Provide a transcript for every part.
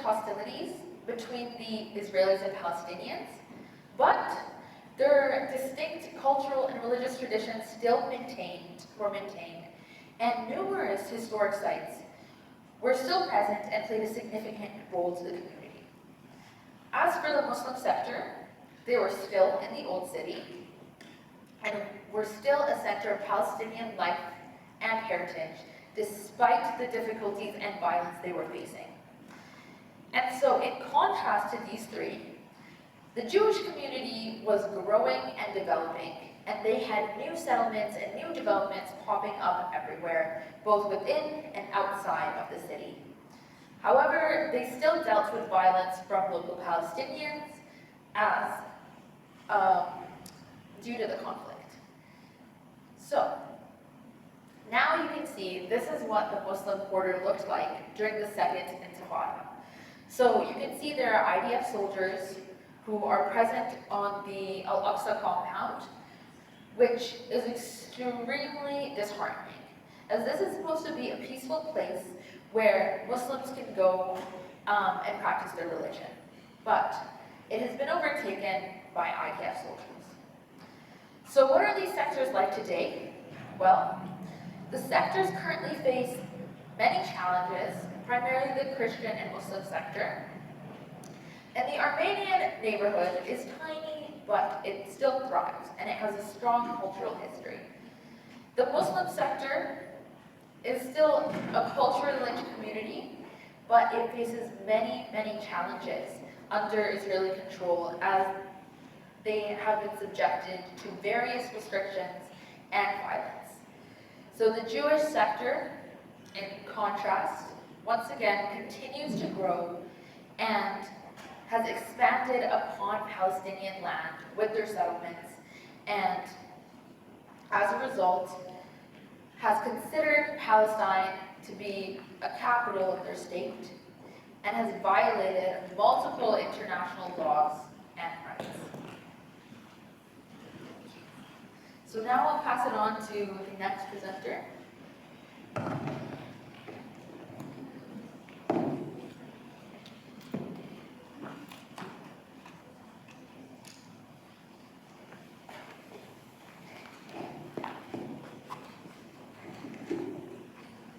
hostilities between the Israelis and Palestinians, but their distinct cultural and religious traditions still were maintained, and numerous historic sites were still present and played a significant role to the community. As for the Muslim sector, they were still in the Old City and were still a center of Palestinian life and heritage, despite the difficulties and violence they were facing. And so, in contrast to these three, the Jewish community was growing and developing, and they had new settlements and new developments popping up everywhere, both within and outside of the city. However, they still dealt with violence from local Palestinians as due to the conflict. So, now you can see this is what the Muslim quarter looked like during the Second Intifada. So you can see there are IDF soldiers who are present on the Al-Aqsa compound, which is extremely disheartening, as this is supposed to be a peaceful place where Muslims can go and practice their religion. But it has been overtaken by IDF soldiers. So what are these sectors like today? Well, the sectors currently face many challenges, primarily the Christian and Muslim sector. And the Armenian neighborhood is tiny, but it still thrives, and it has a strong cultural history. The Muslim sector is still a culturally linked community, but it faces many, many challenges under Israeli control, as they have been subjected to various restrictions and violence. So the Jewish sector, in contrast, once again continues to grow and has expanded upon Palestinian land with their settlements, and as a result has considered Palestine to be a capital of their state and has violated multiple international laws and rights. So now I'll pass it on to the next presenter.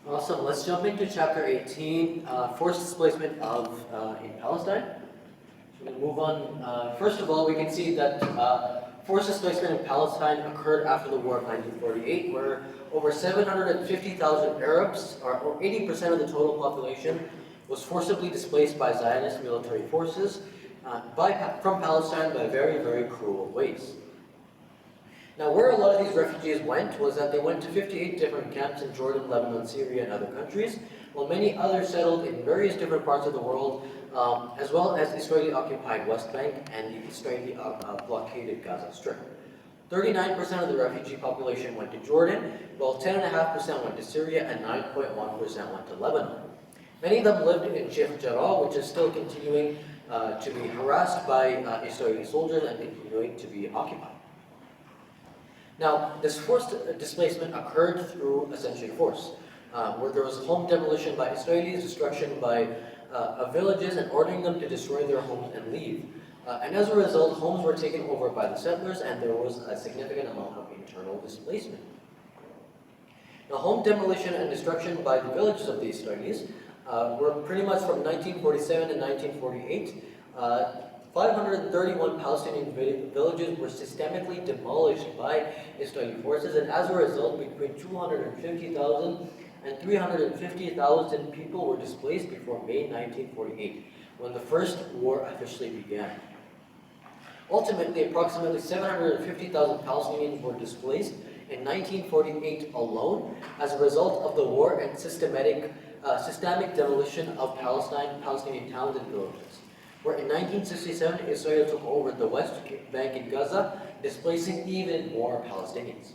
Awesome. Let's jump into chapter 18, forced displacement in Palestine. So we're going to move on. First of all, we can see that forced displacement in Palestine occurred after the war of 1948, where over 750,000 Arabs, or 80% of the total population, was forcibly displaced by Zionist military forces from Palestine by very, very cruel ways. Now, where a lot of these refugees went was that they went to 58 different camps in Jordan, Lebanon, Syria, and other countries, while many others settled in various different parts of the world, as well as Israeli-occupied West Bank and the Israeli-blockaded Gaza Strip. 39% of the refugee population went to Jordan, while 10.5% went to Syria, and 9.1% went to Lebanon. Many of them lived in Sheikh Jarrah, which is still continuing to be harassed by Israeli soldiers and continuing to be occupied. Now, this forced displacement occurred through essentially force, where there was home demolition by Israelis, destruction by villages, and ordering them to destroy their homes and leave. And as a result, homes were taken over by the settlers, and there was a significant amount of internal displacement. Now, home demolition and destruction by the villages of the Israelis were pretty much from 1947 to 1948. 531 Palestinian villages were systemically demolished by Israeli forces, and as a result, between 250,000 and 350,000 people were displaced before May 1948, when the first war officially began. Ultimately, approximately 750,000 Palestinians were displaced in 1948 alone as a result of the war and systemic demolition of Palestinian towns and villages, where in 1967, Israel took over the West Bank in Gaza, displacing even more Palestinians.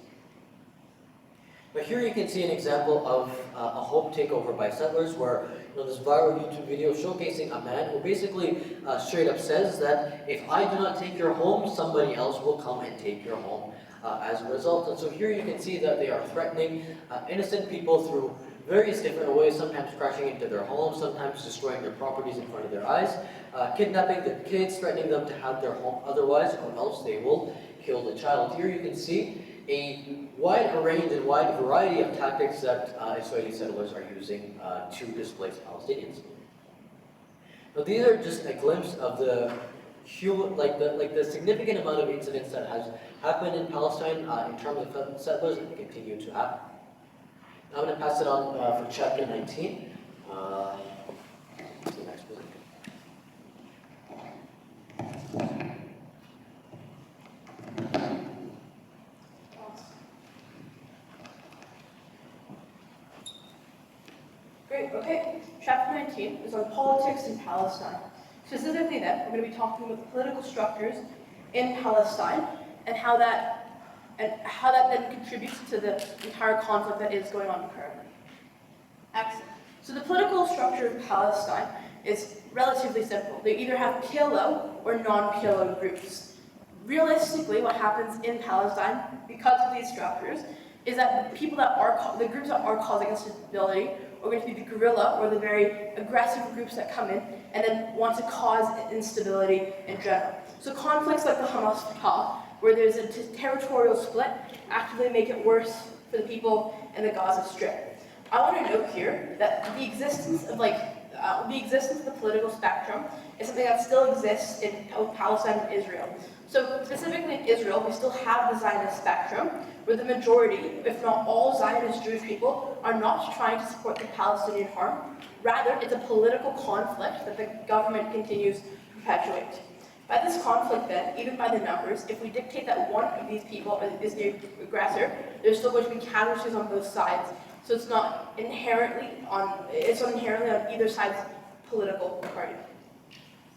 But here you can see an example of a home takeover by settlers, where this viral YouTube video showcasing a man who basically straight up says that if I do not take your home, somebody else will come and take your home as a result. And so here you can see that they are threatening innocent people through various different ways, sometimes crashing into their homes, sometimes destroying their properties in front of their eyes, kidnapping the kids, threatening them to have their home otherwise, or else they will kill the child. Here you can see a wide range and wide variety of tactics that Israeli settlers are using to displace Palestinians. Now these are just a glimpse of the the significant amount of incidents that has happened in Palestine in terms of settlers and continue to happen. Now I'm going to pass it on for chapter 19. To the next presenter. Great, okay. Chapter 19 is on politics in Palestine. Specifically then, we're going to be talking about the political structures in Palestine and how that then contributes to the entire conflict that is going on currently. Excellent. So the political structure of Palestine is relatively simple. They either have PLO or non-PLO groups. Realistically, what happens in Palestine, because of these structures, is that the groups that are causing instability are going to be the guerrilla or the very aggressive groups that come in and then want to cause instability in general. So conflicts like the Hamas-Fatah, where there's a territorial split, actively make it worse for the people in the Gaza Strip. I want to note here that the existence of the political spectrum is something that still exists in both Palestine and Israel. So specifically in Israel, we still have the Zionist spectrum, where the majority, if not all Zionist Jewish people, are not trying to support the Palestinian harm. Rather, it's a political conflict that the government continues to perpetuate. By this conflict then, even by the numbers, if we dictate that one of these people is the aggressor, there's still going to be casualties on both sides. So it's not inherently on either side's political party.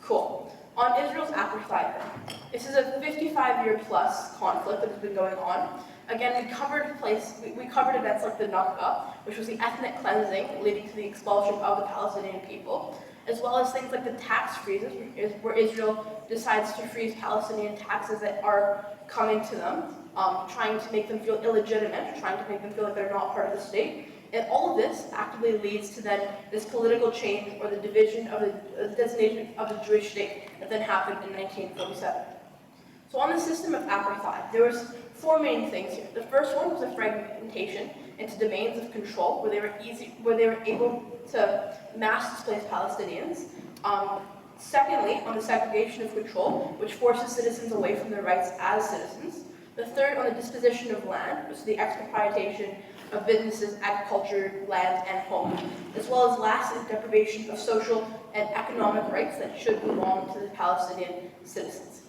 Cool. On Israel's apartheid then. This is a 55-year plus conflict that has been going on. Again, we covered events like the Nakba, which was the ethnic cleansing leading to the expulsion of the Palestinian people, as well as things like the tax freezes, where Israel decides to freeze Palestinian taxes that are coming to them, trying to make them feel illegitimate, trying to make them feel like they're not part of the state. And all of this actively leads to then this political change or the division of the designation of the Jewish state that then happened in 1947. So on the system of apartheid, there was four main things here. The first one was a fragmentation into domains of control, where they were able to mass displace Palestinians. Secondly, on the segregation of control, which forces citizens away from their rights as citizens. The third, on the disposition of land, which is the expropriation of businesses, agriculture, land, and homes, as well as lastly, deprivation of social and economic rights that should belong to the Palestinian citizens.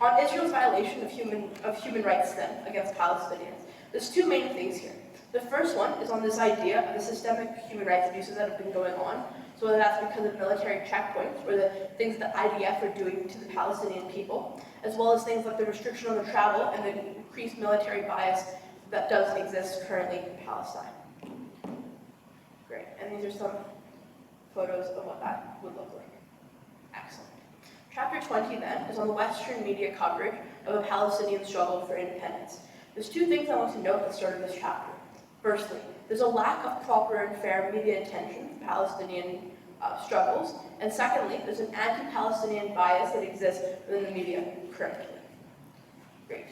On Israel's violation of human rights then against Palestinians, there's two main things here. The first one is on this idea of the systemic human rights abuses that have been going on. So whether that's because of military checkpoints or the things that IDF are doing to the Palestinian people, as well as things like the restriction on the travel and the increased military bias that does exist currently in Palestine. Great, and these are some photos of what that would look like. Excellent. Chapter 20 then is on the Western media coverage of a Palestinian struggle for independence. There's two things I want to note at the start of this chapter. Firstly, there's a lack of proper and fair media attention to Palestinian struggles. And secondly, there's an anti-Palestinian bias that exists within the media currently. Great.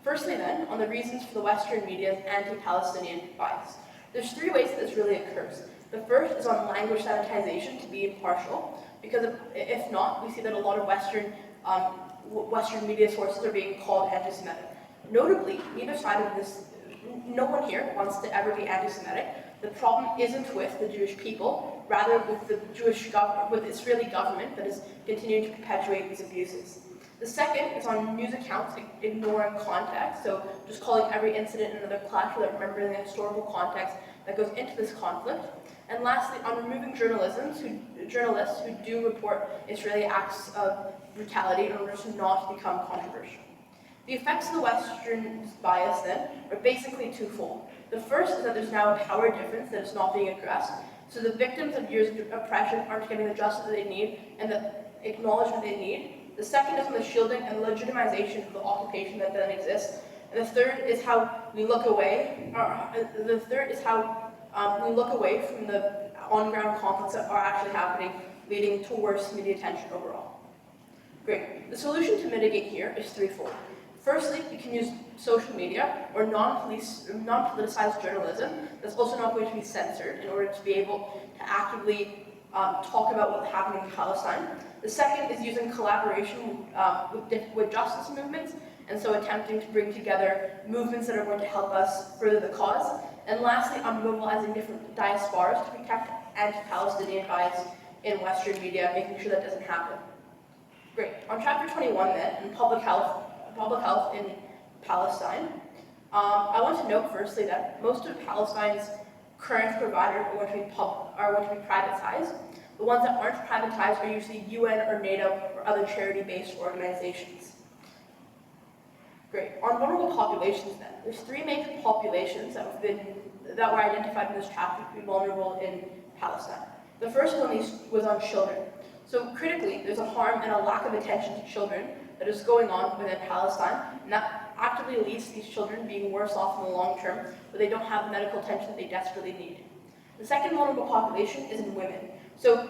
Firstly then, on the reasons for the Western media's anti-Palestinian bias. There's three ways that this really occurs. The first is on language sanitization to be impartial, because if not, we see that a lot of Western media sources are being called anti-Semitic. Notably, neither side of this, no one here wants to ever be anti-Semitic. The problem isn't with the Jewish people, rather with the with the Israeli government that is continuing to perpetuate these abuses. The second is on news accounts ignoring context, so just calling every incident another clash without remembering the historical context that goes into this conflict. And lastly, on removing journalists who do report Israeli acts of brutality in order to not become controversial. The effects of the Western bias, then, are basically twofold. The first is that there's now a power difference that is not being addressed, so the victims of years of oppression aren't getting the justice that they need and the acknowledgement they need. The second is on the shielding and legitimization of the occupation that then exists And the third is how we look away, the third is how we look away from the on-ground conflicts that are actually happening, leading to worse media attention overall. Great. The solution to mitigate here is threefold. Firstly, you can use social media or non-politicized journalism that's also not going to be censored in order to be able to actively talk about what's happening in Palestine. The second is using collaboration with justice movements, and so attempting to bring together movements that are going to help us further the cause. And lastly, on mobilizing different diasporas to protect anti-Palestinian bias in Western media, making sure that doesn't happen. Great. On chapter 21 then, in public health in Palestine, I want to note firstly that most of Palestine's current providers are going to be privatized. The ones that aren't privatized are usually UN or NATO or other charity-based organizations. Great. On vulnerable populations then, there's three major populations that were identified in this chapter to be vulnerable in Palestine. The first one was on children. So critically, there's a harm and a lack of attention to children that is going on within Palestine, and that actively leads to these children being worse off in the long term, but they don't have the medical attention they desperately need. The second vulnerable population is in women. So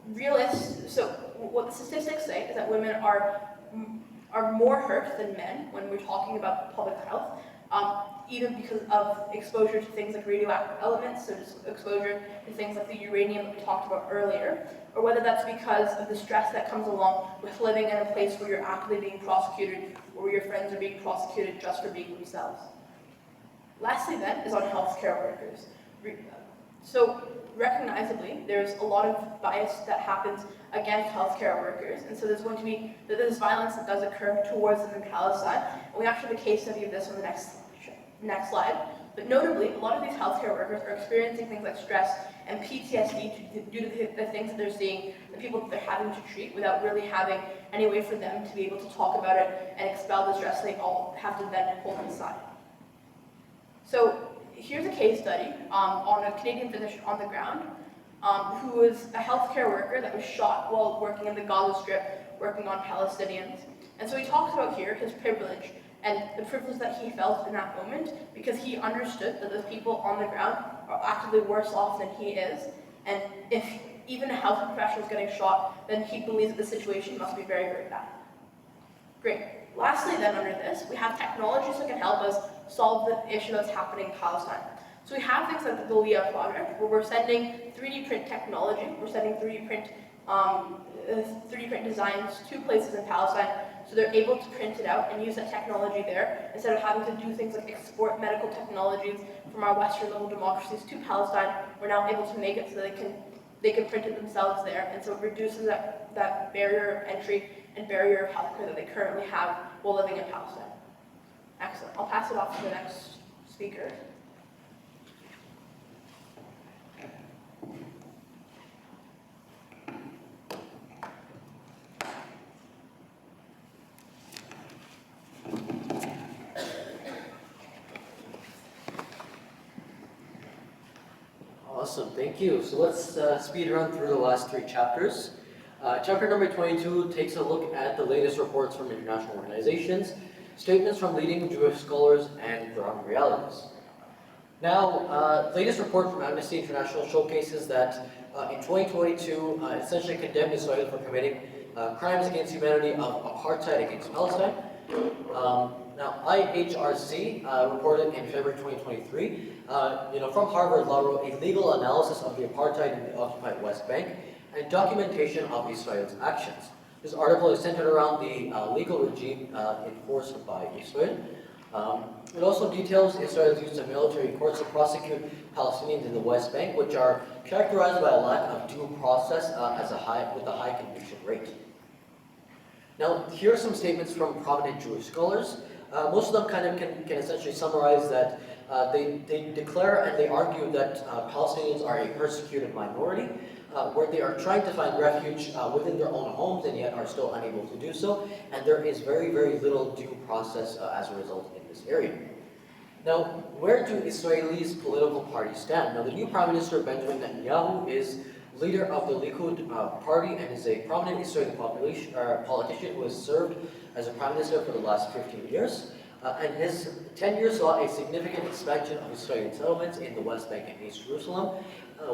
what the statistics say is that women are more hurt than men when we're talking about public health, either because of exposure to things like radioactive elements, so just exposure to things like the uranium that we talked about earlier, or whether that's because of the stress that comes along with living in a place where you're actively being prosecuted, or where your friends are being prosecuted just for being themselves. Lastly then is on healthcare workers. So recognizably, there's a lot of bias that happens against healthcare workers, and so there's going to be this violence that does occur towards them in Palestine, and we actually have a case study of this on the next slide. But notably, a lot of these healthcare workers are experiencing things like stress and PTSD due to the things that they're seeing, the people that they're having to treat, without really having any way for them to be able to talk about it and expel the stress they all have to then hold inside. So here's a case study on a Canadian physician on the ground who was a healthcare worker that was shot while working in the Gaza Strip, working on Palestinians. And so he talks about here his privilege and the privilege that he felt in that moment, because he understood that those people on the ground are actively worse off than he is, and if even a health professional is getting shot, then he believes that the situation must be very, very bad. Great. Lastly then, under this, we have technologies that can help us solve the issue that's happening in Palestine. So we have things like the LEA project, where we're sending 3D print technology, we're sending 3D print designs to places in Palestine, so they're able to print it out and use that technology there, instead of having to do things like export medical technologies from our Western level democracies to Palestine. We're now able to make it so that they can print it themselves there, and so it reduces that barrier of entry and barrier of healthcare that they currently have while living in Palestine. Excellent. I'll pass it off to the next speaker. Awesome, thank you. So let's speed run through the last three chapters. Chapter number 22 takes a look at the latest reports from international organizations, statements from leading Jewish scholars, and surrounding realities. Now, latest report from Amnesty International showcases that in 2022, essentially condemned Israel for committing crimes against humanity of apartheid against Palestine. Now, IHRC reported in February 2023, from Harvard Law wrote a legal analysis of the apartheid in the occupied West Bank and documentation of Israel's actions. This article is centered around the legal regime enforced by Israel. It also details Israel's use of military courts to prosecute Palestinians in the West Bank, which are characterized by a lack of due process with a high conviction rate. Now, here are some statements from prominent Jewish scholars. Most of them kind of can essentially summarize that they declare and they argue that Palestinians are a persecuted minority, where they are trying to find refuge within their own homes and yet are still unable to do so, and there is very, very little due process as a result in this area. Now, where do Israelis' political parties stand? Now, the new Prime Minister, Benjamin Netanyahu, is leader of the Likud party and is a prominent Israeli politician who has served as a Prime Minister for the last 15 years. and his tenure saw a significant expansion of Israeli settlements in the West Bank and East Jerusalem,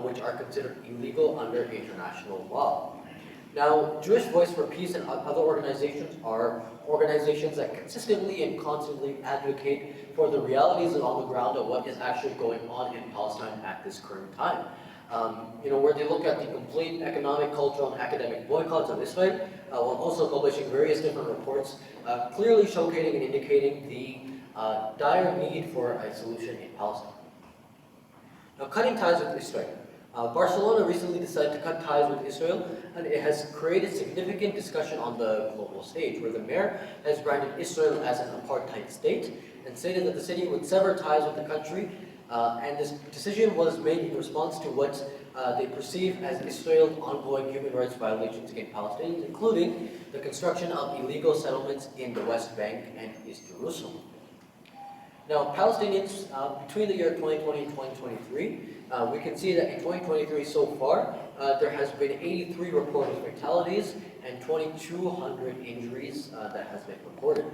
which are considered illegal under international law. Now, Jewish Voice for Peace and other organizations are organizations that consistently and constantly advocate for the realities on the ground of what is actually going on in Palestine at this current time. Where they look at the complete economic, cultural, and academic boycotts of Israel, while also publishing various different reports, clearly showcasing and indicating the dire need for a solution in Palestine. Now, cutting ties with Israel. Barcelona recently decided to cut ties with Israel, and it has created significant discussion on the global stage, where the mayor has branded Israel as an apartheid state and stated that the city would sever ties with the country, and this decision was made in response to what they perceive as Israel's ongoing human rights violations against Palestinians, including the construction of illegal settlements in the West Bank and East Jerusalem. Now, Palestinians, between the year 2020 and 2023, we can see that in 2023 so far, there has been 83 reported fatalities and 2,200 injuries that has been reported.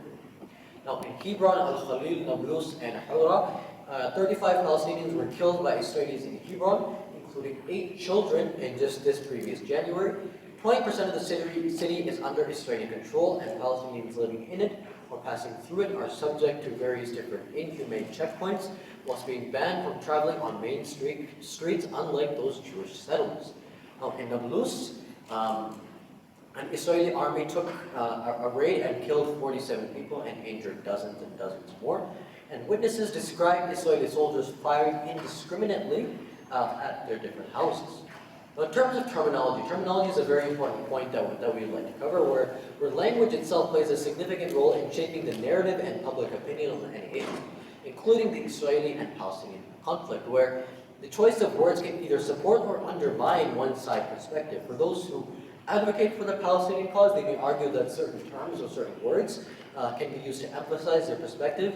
Now, in Hebron, Al-Khalil, Nablus, and Hura, 35 Palestinians were killed by Israelis in Hebron, including 8 children in just this previous January. 20% of the city is under Israeli control, and Palestinians living in it or passing through it are subject to various different inhumane checkpoints, whilst being banned from traveling on main streets, unlike those Jewish settlements. Now, in Nablus, an Israeli army took a raid and killed 47 people and injured dozens and dozens more. And witnesses described Israeli soldiers firing indiscriminately at their different houses. Now, in terms of terminology is a very important point that we'd like to cover, where language itself plays a significant role in shaping the narrative and public opinion on any issue, including the Israeli and Palestinian conflict, where the choice of words can either support or undermine one side perspective. For those who advocate for the Palestinian cause, they may argue that certain terms or certain words can be used to emphasize their perspective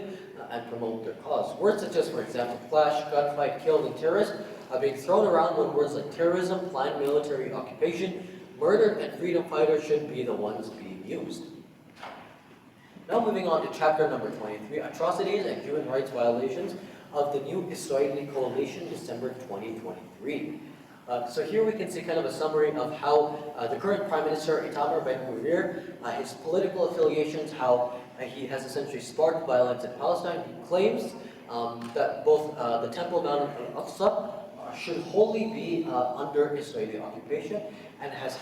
and promote their cause. Words such as, for example, clash, gunfight, killed, and terrorist are being thrown around when words like terrorism, planned military occupation, murder, and freedom fighter should be the ones being used. Now moving on to chapter number 23, Atrocities and Human Rights Violations of the New Israeli Coalition, December 2023. So here we can see kind of a summary of how the current Prime Minister, Itamar Ben-Gvir, his political affiliations, how he has essentially sparked violence in Palestine. He claims that both the Temple Mount and Al-Aqsa should wholly be under Israeli occupation, and has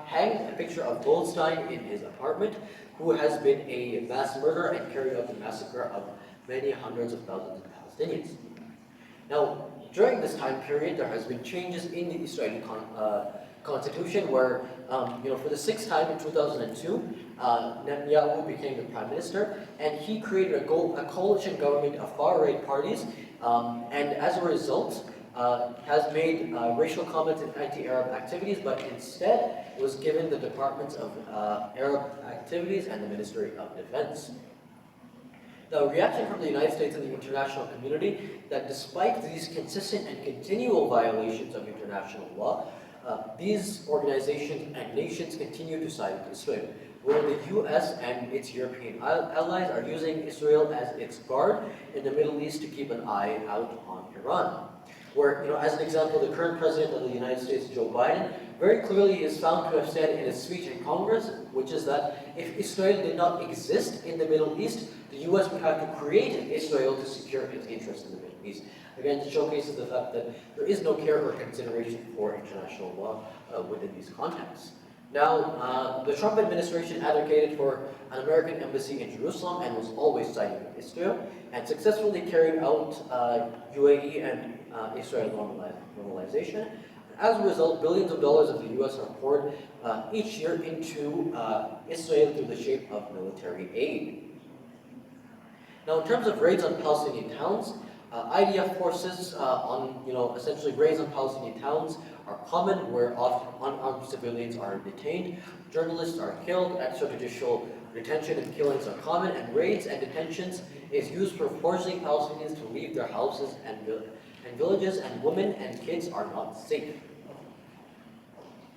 hanged a picture of Goldstein in his apartment, who has been a mass murderer and carried out the massacre of many hundreds of thousands of Palestinians. Now, during this time period, there has been changes in the Israeli constitution, where, for the 6th time in 2002, Netanyahu became the prime minister, and he created a coalition government of far-right parties, and as a result, has made racial comments and anti-Arab activities, but instead was given the Departments of Arab Activities and the Ministry of Defense. The reaction from the United States and the international community that despite these consistent and continual violations of international law, these organizations and nations continue to side with Israel, where the US and its European allies are using Israel as its guard in the Middle East to keep an eye out on Iran. Where, as an example, the current president of the United States, Joe Biden, very clearly is found to have said in his speech in Congress, which is that if Israel did not exist in the Middle East, the US would have to create Israel to secure its interests in the Middle East. Again, it showcases the fact that there is no care or consideration for international law within these contexts. Now, the Trump administration advocated for an American embassy in Jerusalem and was always siding with Israel, and successfully carried out UAE and Israel normalization. As a result, billions of dollars of the US are poured each year into Israel through the shape of military aid. Now, in terms of raids on Palestinian towns, IDF forces essentially raids on Palestinian towns are common, where often unarmed civilians are detained, journalists are killed, extrajudicial detention and killings are common, and raids and detentions is used for forcing Palestinians to leave their houses and villages, and women and kids are not safe.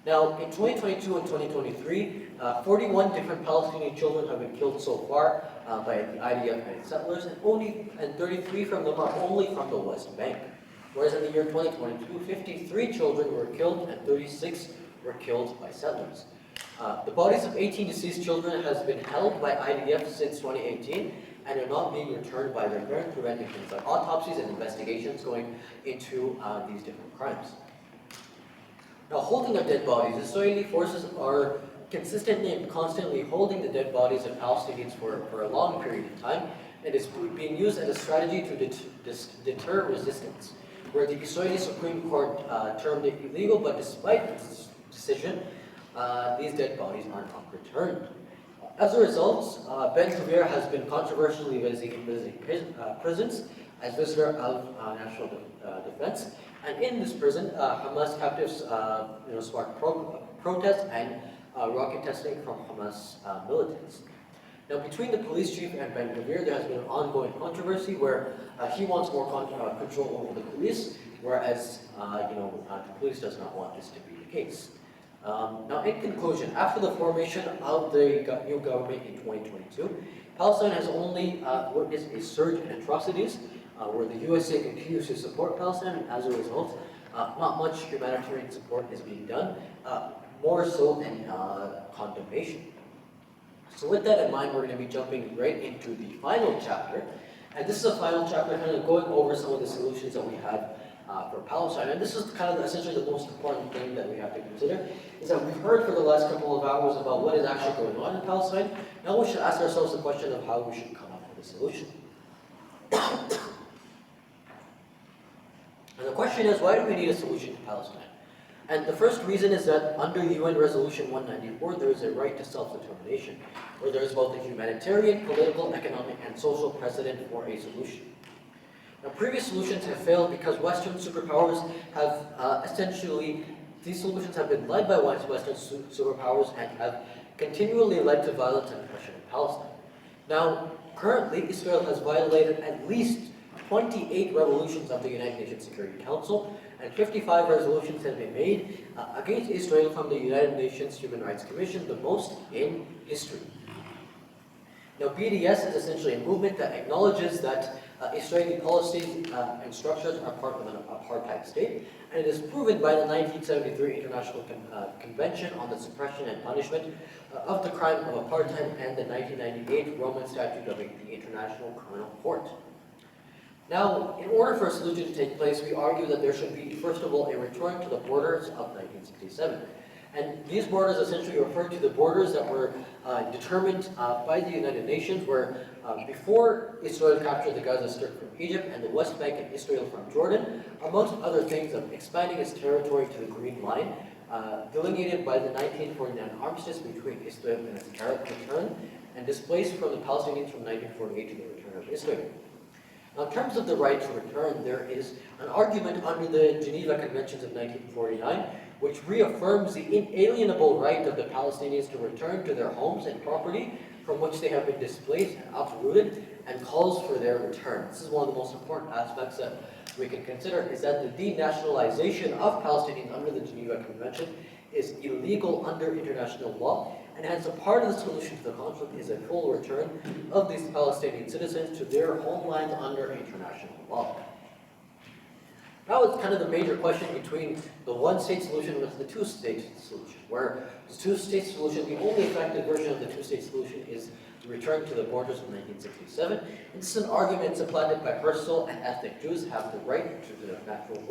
Now, in 2022 and 2023, 41 different Palestinian children have been killed so far by the IDF and its settlers, and 33 from them are only from the West Bank. Whereas in the year 2022, 53 children were killed and 36 were killed by settlers. The bodies of 18 deceased children has been held by IDF since 2018 and are not being returned by their parents, preventing things like autopsies and investigations going into these different crimes. Now, holding of dead bodies, Israeli forces are consistently and constantly holding the dead bodies of Palestinians for a long period of time, and is being used as a strategy to deter resistance, where the Israeli Supreme Court termed it illegal, but despite its decision, these dead bodies are not returned. As a result, Ben-Gvir has been controversially visiting prisons as visitor of national defense. And in this prison, Hamas captives sparked protests and rocket testing from Hamas militants. Now, between the police chief and Ben-Gvir, there has been an ongoing controversy where he wants more control over the police, whereas the police does not want this to be the case. Now, in conclusion, after the formation of the new government in 2022, Palestine has only witnessed a surge in atrocities, where the USA continues to support Palestine, and as a result, not much humanitarian support is being done, more so than condemnation. So with that in mind, we're going to be jumping right into the final chapter, and this is a final chapter kind of going over some of the solutions that we have for Palestine, and this is kind of essentially the most important thing that we have to consider, is that we've heard for the last couple of hours about what is actually going on in Palestine. Now we should ask ourselves the question of how we should come up with a solution. And the question is, why do we need a solution to Palestine? And the first reason is that under UN Resolution 194, there is a right to self-determination, where there is both a humanitarian, political, economic, and social precedent for a solution. Now, previous solutions have failed because Western superpowers have these solutions have been led by Western superpowers and have continually led to violence and oppression in Palestine. Now, currently, Israel has violated at least 28 resolutions of the United Nations Security Council, and 55 resolutions have been made against Israel from the United Nations Human Rights Commission, the most in history. Now, BDS is essentially a movement that acknowledges that Israeli policies and structures are part of an apartheid state, and it is proven by the 1973 International Convention on the Suppression and Punishment of the Crime of Apartheid and the 1998 Roman Statute of the International Criminal Court. Now, in order for a solution to take place, we argue that there should be, first of all, a return to the borders of 1967. And these borders essentially refer to the borders that were determined by the United Nations, where before Israel captured the Gaza Strip from Egypt and the West Bank and Israel from Jordan, amongst other things, of expanding its territory to the Green Line, delineated by the 1949 armistice between Israel and its Arab return, and displaced from the Palestinians from 1948 to the return of Israel. Now, in terms of the right to return, there is an argument under the Geneva Conventions of 1949, which reaffirms the inalienable right of the Palestinians to return to their homes and property from which they have been displaced and uprooted, and calls for their return. This is one of the most important aspects that we can consider, is that the denationalization of Palestinians under the Geneva Convention is illegal under international law, and hence a part of the solution to the conflict is a full return of these Palestinian citizens to their homeland under international law. Now it's kind of the major question between the one-state solution versus the two-state solution, where the two-state solution, the only effective version of the two-state solution is the return to the borders of 1967. And this is an argument supplanted by Herzl and ethnic Jews have the right to the natural